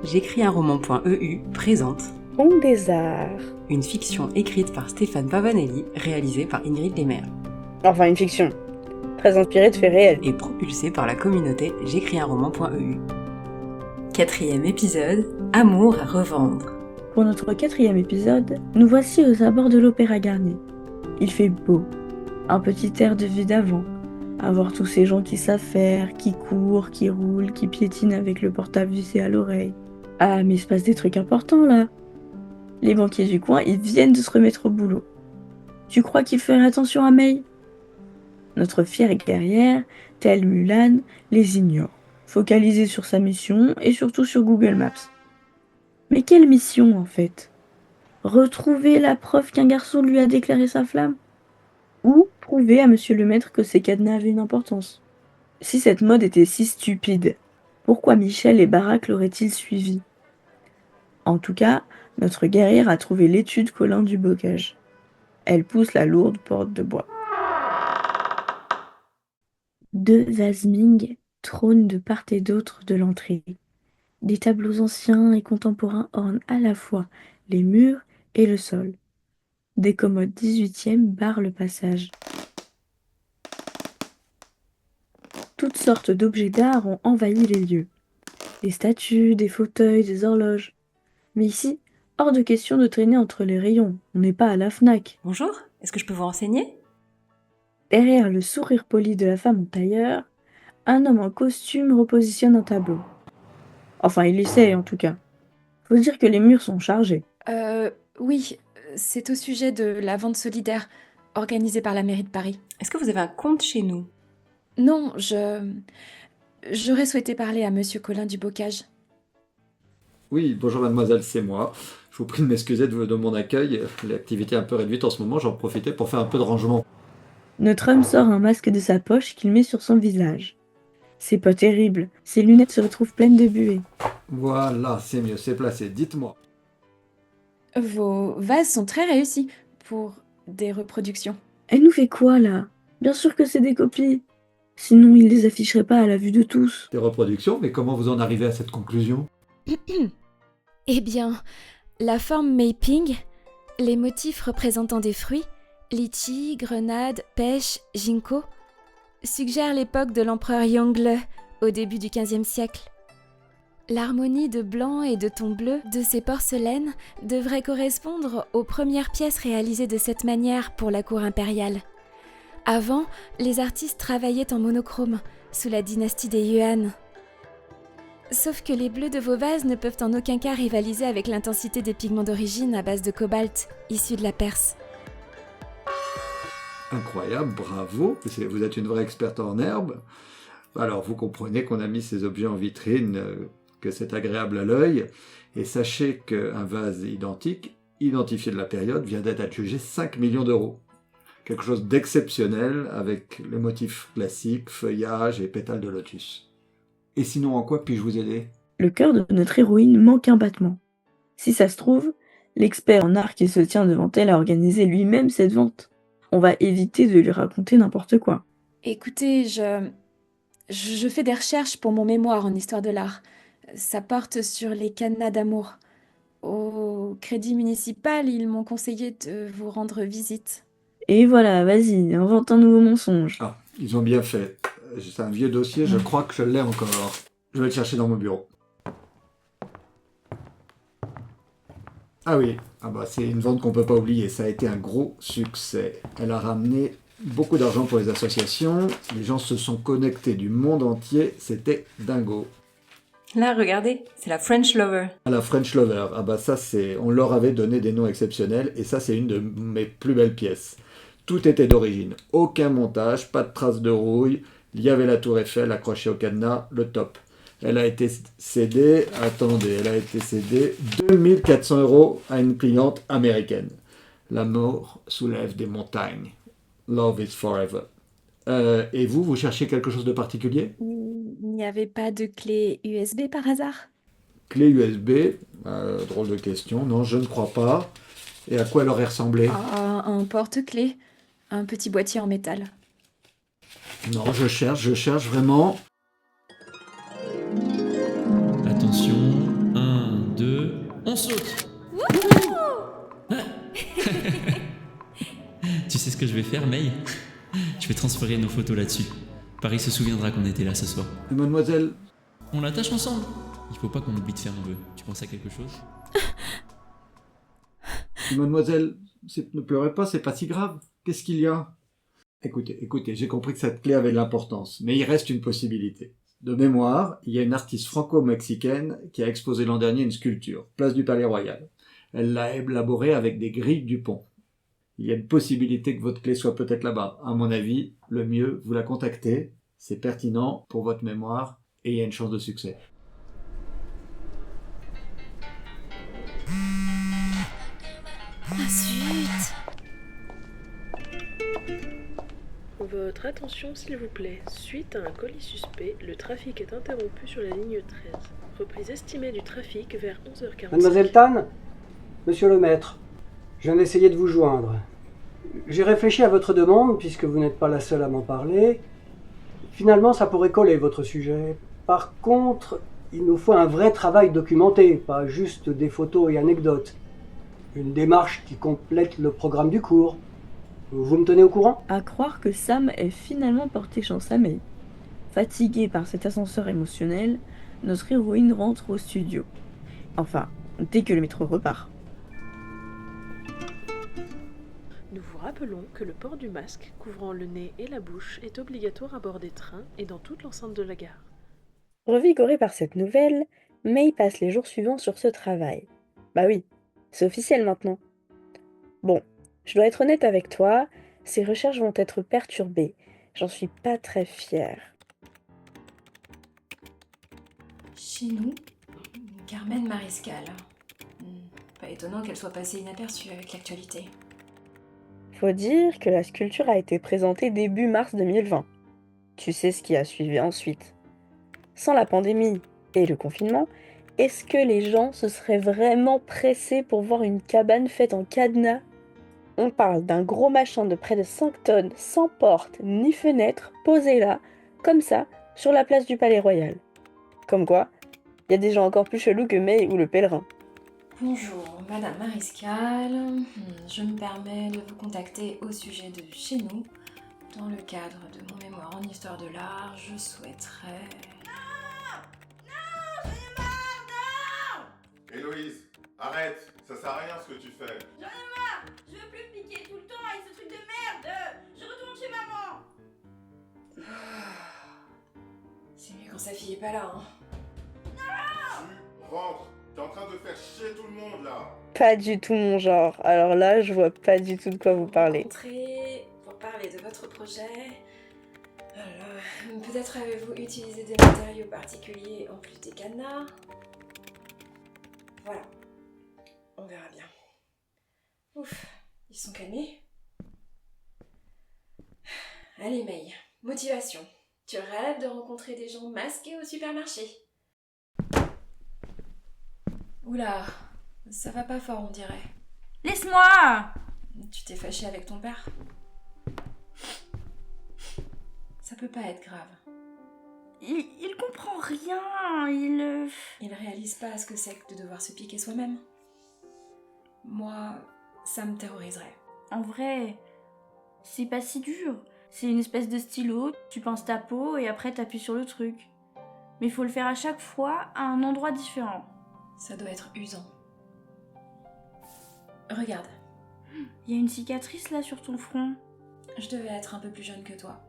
J'écris un roman.eu présente Ondes des Arts. une fiction écrite par Stéphane Pavanelli, réalisée par Ingrid Lemaire Enfin, une fiction. Très inspirée de faits réels. et propulsée par la communauté J'écris un roman.eu. 4e épisode, Amour à revendre. Pour notre 4e épisode, nous voici aux abords de l'Opéra Garnier. Il fait beau. Un petit air de vie d'avant. À voir tous ces gens qui savent faire, qui courent, qui roulent, qui piétinent avec le portable vissé à l'oreille. Ah, mais il se passe des trucs importants là. Les banquiers du coin, ils viennent de se remettre au boulot. Tu crois qu'ils feraient attention à May ? Notre fière guerrière, telle Mulan, les ignore, focalisée sur sa mission et surtout sur Google Maps. Mais quelle mission en fait ? Retrouver la preuve qu'un garçon lui a déclaré sa flamme ? Ou prouver à monsieur le maître que ces cadenas avaient une importance ? Si cette mode était si stupide, pourquoi Michel et Barack l'auraient-ils suivi ? En tout cas, notre guerrière a trouvé l'étude Colin du bocage. Elle pousse la lourde porte de bois. Deux vases Ming trônent de part et d'autre de l'entrée. Des tableaux anciens et contemporains ornent à la fois les murs et le sol. Des commodes 18e barrent le passage. Toutes sortes d'objets d'art ont envahi les lieux. Des statues, des fauteuils, des horloges. Mais ici, hors de question de traîner entre les rayons. On n'est pas à la Fnac. Bonjour, est-ce que je peux vous renseigner ? Derrière le sourire poli de la femme en tailleur, un homme en costume repositionne un tableau. Enfin, il essaie en tout cas. Faut se dire que les murs sont chargés. Oui, c'est au sujet de la vente solidaire organisée par la mairie de Paris. Est-ce que vous avez un compte chez nous ? Non, j'aurais souhaité parler à monsieur Colin du bocage. Oui, bonjour mademoiselle, c'est moi. Je vous prie de m'excuser de mon accueil. L'activité est un peu réduite en ce moment, j'en profitais pour faire un peu de rangement. Notre homme sort un masque de sa poche qu'il met sur son visage. C'est pas terrible, ses lunettes se retrouvent pleines de buée. Voilà, c'est mieux, c'est placé, dites-moi. Vos vases sont très réussis pour des reproductions. Elle nous fait quoi là ? Bien sûr que c'est des copies. Sinon, il les afficherait pas à la vue de tous. Des reproductions, mais comment vous en arrivez à cette conclusion ? Eh bien, la forme mapping, les motifs représentant des fruits, litchi, grenade, pêche, ginkgo, suggèrent l'époque de l'empereur Yongle au début du XVe siècle. L'harmonie de blanc et de ton bleu de ces porcelaines devrait correspondre aux premières pièces réalisées de cette manière pour la cour impériale. Avant, les artistes travaillaient en monochrome, sous la dynastie des Yuan. Sauf que les bleus de vos vases ne peuvent en aucun cas rivaliser avec l'intensité des pigments d'origine à base de cobalt, issus de la Perse. Incroyable, bravo, vous êtes une vraie experte en herbe. Alors vous comprenez qu'on a mis ces objets en vitrine, que c'est agréable à l'œil, et sachez qu'un vase identique, identifié de la période, vient d'être adjugé 5 millions d'euros. Quelque chose d'exceptionnel avec les motifs classiques, feuillage et pétales de lotus. Et sinon, en quoi puis-je vous aider ? Le cœur de notre héroïne manque un battement. Si ça se trouve, l'expert en art qui se tient devant elle a organisé lui-même cette vente. On va éviter de lui raconter n'importe quoi. Écoutez, je fais des recherches pour mon mémoire en histoire de l'art. Ça porte sur les cadenas d'amour. Au crédit municipal, ils m'ont conseillé de vous rendre visite. Et voilà, vas-y, invente un nouveau mensonge. Ah, ils ont bien fait. C'est un vieux dossier, je crois que je l'ai encore. Je vais le chercher dans mon bureau. Ah oui, c'est une vente qu'on peut pas oublier, ça a été un gros succès. Elle a ramené beaucoup d'argent pour les associations, les gens se sont connectés du monde entier, c'était dingo. Là, regardez, c'est la French Lover. À la French Lover, on leur avait donné des noms exceptionnels, et ça c'est une de mes plus belles pièces. Tout était d'origine, aucun montage, pas de traces de rouille, il y avait la tour Eiffel accrochée au cadenas, le top. Elle a été cédée 2400 € à une cliente américaine. L'amour soulève des montagnes. Love is forever. Et vous cherchez quelque chose de particulier ? Il n'y avait pas de clé USB par hasard ? Clé USB, drôle de question, non, je ne crois pas. Et à quoi elle aurait ressemblé ? Un porte-clés, un petit boîtier en métal. Non, je cherche vraiment. Attention, 1, on saute. Tu sais ce que je vais faire, May? Je vais transférer nos photos là-dessus. Paris se souviendra qu'on était là ce soir. Mademoiselle, On l'attache ensemble. Il faut pas qu'on oublie de faire un vœu. Tu penses à quelque chose? mademoiselle, ne pleurez pas, c'est pas si grave. Qu'est-ce qu'il y a? Écoutez, j'ai compris que cette clé avait de l'importance, mais il reste une possibilité. De mémoire, il y a une artiste franco-mexicaine qui a exposé l'an dernier une sculpture, place du Palais Royal. Elle l'a élaborée avec des grilles du pont. Il y a une possibilité que votre clé soit peut-être là-bas. À mon avis, le mieux, vous la contactez, c'est pertinent pour votre mémoire, et il y a une chance de succès. Ah zut! Votre attention s'il vous plaît. Suite à un colis suspect, le trafic est interrompu sur la ligne 13. Reprise estimée du trafic vers 11h45. Mademoiselle Tan, monsieur le maître, je viens d'essayer de vous joindre. J'ai réfléchi à votre demande, puisque vous n'êtes pas la seule à m'en parler. Finalement, ça pourrait coller votre sujet. Par contre, il nous faut un vrai travail documenté, pas juste des photos et anecdotes. Une démarche qui complète le programme du cours. Vous me tenez au courant? À croire que Sam ait finalement porté chance à May. Fatiguée par cet ascenseur émotionnel, notre héroïne rentre au studio. Enfin, dès que le métro repart. Nous vous rappelons que le port du masque couvrant le nez et la bouche est obligatoire à bord des trains et dans toute l'enceinte de la gare. Revigorée par cette nouvelle, May passe les jours suivants sur ce travail. Bah oui, c'est officiel maintenant. Bon, je dois être honnête avec toi, ces recherches vont être perturbées. J'en suis pas très fière. Chez nous, Carmen Mariscal. Pas étonnant qu'elle soit passée inaperçue avec l'actualité. Faut dire que la sculpture a été présentée début mars 2020. Tu sais ce qui a suivi ensuite. Sans la pandémie et le confinement, est-ce que les gens se seraient vraiment pressés pour voir une cabane faite en cadenas? On parle d'un gros machin de près de 5 tonnes, sans porte ni fenêtre, posé là, comme ça, sur la place du Palais Royal. Comme quoi, il y a des gens encore plus chelous que May ou le pèlerin. Bonjour, Madame Mariscal. Je me permets de vous contacter au sujet de chez nous. Dans le cadre de mon mémoire en histoire de l'art, je souhaiterais... Héloïse, arrête, ça sert à rien ce que tu fais. J'en ai marre. Je veux plus piquer tout le temps avec ce truc de merde. Je retourne chez maman. C'est mieux quand sa fille est pas là, hein. Tu rentres, t'es en train de faire chier tout le monde là. Pas du tout mon genre. Alors là, je vois pas du tout de quoi vous parlez. Rencontrez pour parler de votre projet. Alors, peut-être avez-vous utilisé des matériaux particuliers en plus des cadenas. Voilà. On verra bien. Ouf, ils sont calmés. Allez May, motivation. Tu rêves de rencontrer des gens masqués au supermarché. Oula, ça va pas fort on dirait. Laisse-moi. Tu t'es fâché avec ton père? Ça peut pas être grave. Il comprend rien. Il réalise pas ce que c'est que de devoir se piquer soi-même. Moi, ça me terroriserait. En vrai, c'est pas si dur. C'est une espèce de stylo, tu pinces ta peau et après t'appuies sur le truc. Mais il faut le faire à chaque fois à un endroit différent. Ça doit être usant. Regarde, Il y a une cicatrice là sur ton front. je devais être un peu plus jeune que toi.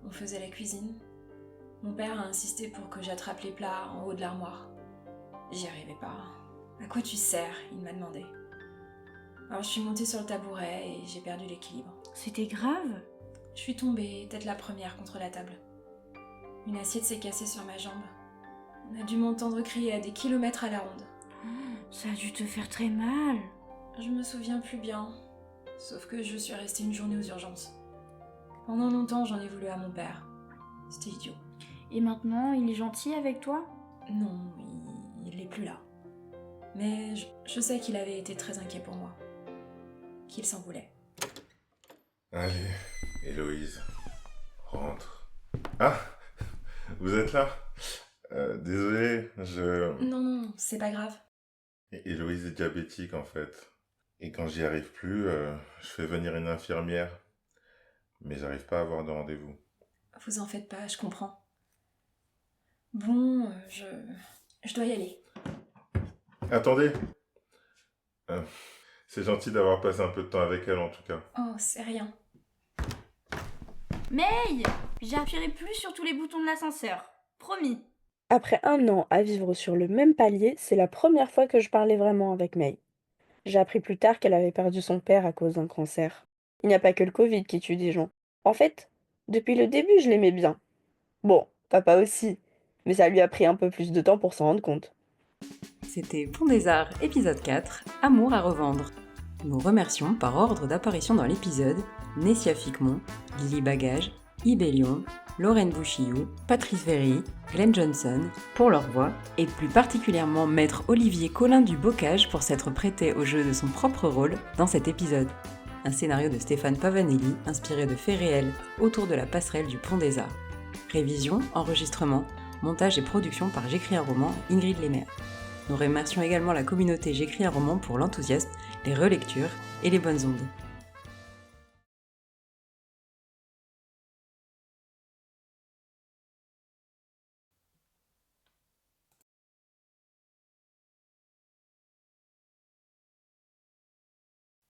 On faisait la cuisine. Mon père a insisté pour que j'attrape les plats en haut de l'armoire. J'y arrivais pas. À quoi tu sers? Il m'a demandé. Alors je suis montée sur le tabouret et j'ai perdu l'équilibre. C'était grave. Je suis tombée, tête la première, contre la table. Une assiette s'est cassée sur ma jambe. On a dû m'entendre crier à des kilomètres à la ronde. Ça a dû te faire très mal. Je me souviens plus bien, sauf que je suis restée une journée aux urgences. Pendant longtemps, j'en ai voulu à mon père. C'était idiot. Et maintenant, il est gentil avec toi? Non, il est plus là. Mais je sais qu'il avait été très inquiet pour moi. Qu'il s'en voulait. Allez, Héloïse, rentre. Ah, vous êtes là? Désolé, Non, c'est pas grave. Et Héloïse est diabétique en fait. Et quand j'y arrive plus, je fais venir une infirmière. Mais j'arrive pas à avoir de rendez-vous. Vous en faites pas, je comprends. Bon, je dois y aller. Attendez. C'est gentil d'avoir passé un peu de temps avec elle en tout cas. Oh, c'est rien. May, j'appuierai plus sur tous les boutons de l'ascenseur. Promis. Après 1 an à vivre sur le même palier, c'est la première fois que je parlais vraiment avec May. J'ai appris plus tard qu'elle avait perdu son père à cause d'un cancer. Il n'y a pas que le Covid qui tue des gens. En fait, depuis le début, je l'aimais bien. Bon, papa aussi, mais ça lui a pris un peu plus de temps pour s'en rendre compte. C'était Pont des Arts, épisode 4, Amour à revendre. Nous remercions par ordre d'apparition dans l'épisode Nessia Ficmont, Lily Bagage, Ibellion, Lorraine Bouchillou, Patrice Véry, Glenn Johnson pour leur voix, et plus particulièrement maître Olivier Collin du Bocage pour s'être prêté au jeu de son propre rôle dans cet épisode. Un scénario de Stéphane Pavanelli inspiré de faits réels autour de la passerelle du Pont des Arts. Révision, enregistrement, montage et production par J'écris un roman, Ingrid Lemaire. Nous remercions également la communauté J'écris un roman pour l'enthousiasme, les relectures et les bonnes ondes.